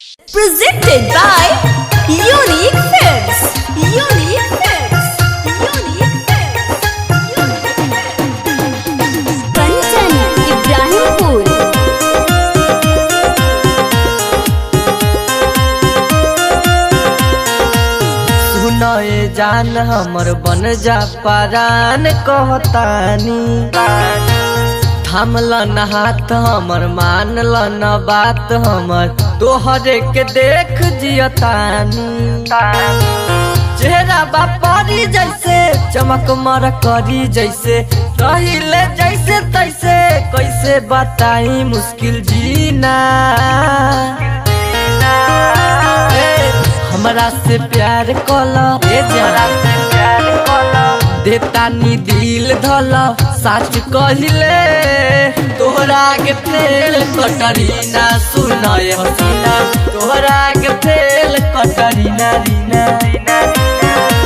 Presented by Unique Films. Unique Films. Unique Films. Kanchan, Ibrahimpur. सुनए जान हमर बन जा परान कहतानी थामल न हाथ हमर मानल न बात हमर तोहरे के देख जियतानी चेहरा बापरी जैसे चमक मर करी जैसे रहिले जैसे तैसे कैसे बताई मुश्किल जीना हमरा से प्यार कला देता नी दिल धल सच कहले तोहरा के फेल कटरीना सुनाए हसीना तोहरा के फेल कटरीना रीना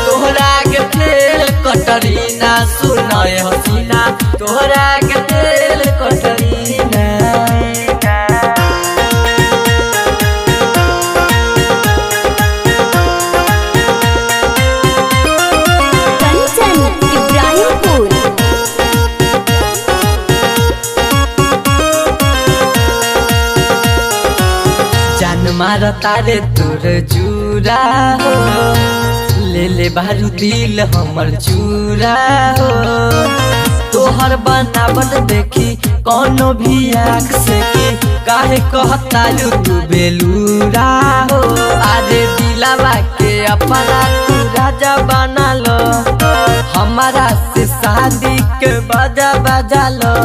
तोहरा के फेल कटरीना सुनाए हसीना तोहरा के फेल कटरीना मार तारे तोर जूरा हो ले बारू दिल हमर चूरा हो तोहर बनावट देखी कोनो भी आँख से की काहे कहता तू बेलूरा हो आरे दिलावा के अपना तू राजा बना लो हमारा से शादी के बाजा बजा लो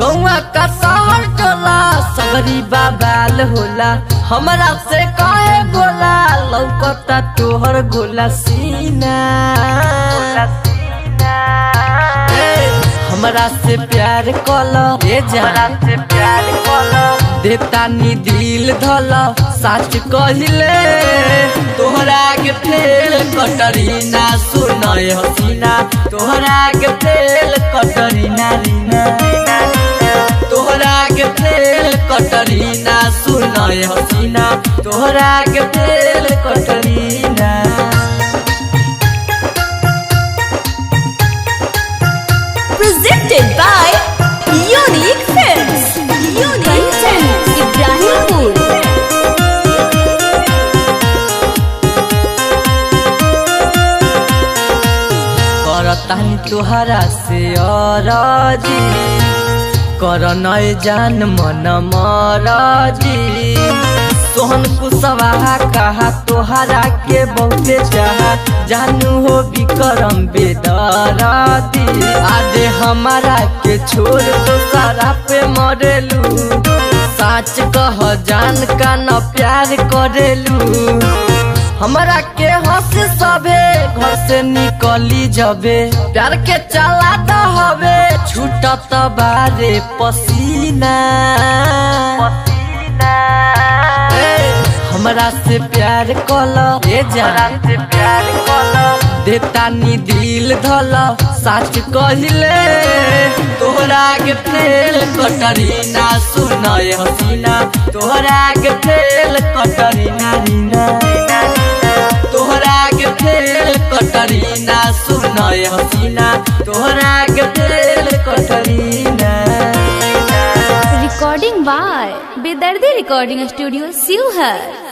गौआ का शहर टोला सगरी बाबाल होला हमरा से काहे गोला लौकता तोहर गोला सीना हमरा से प्यार कला से प्यार कला देता नी दिल धल सच कहले तोहरा के फेल कटरीना सुनाए हसीना तोहरा के फेल कटरीना रीना तोहरा के फेल कटरीना सुनाए हसीना तोहरा के fail Katrina Presented by Unique Films. Kanchan, Ibrahimpur. करतानी तोहरा से अरजी करनय जान मन मरजी सोहन कुशवाहा कहा तोहरा के बहुते चाहा जानू हो विक्रम बेदरदी आदे हमारा के छोड़ तो सारा पे मरेलू सच कह जान का न प्यार करेलू हमरा के हंस सबे घर से निकली जबे प्यार के चला तो हवे छूटत बारे पसीना हमरा से प्यार कला से प्यार कला देता नी दिल धल सच कहले तोहरा के फेल कटरीना सुनाए हसीना तोहरा के फेल कटरीना रीना तोहरा के फेल कटरीना सुनाए हसीना तोहरा के fail Katrina Recording by Bedardi Recording Studio, Sivhar.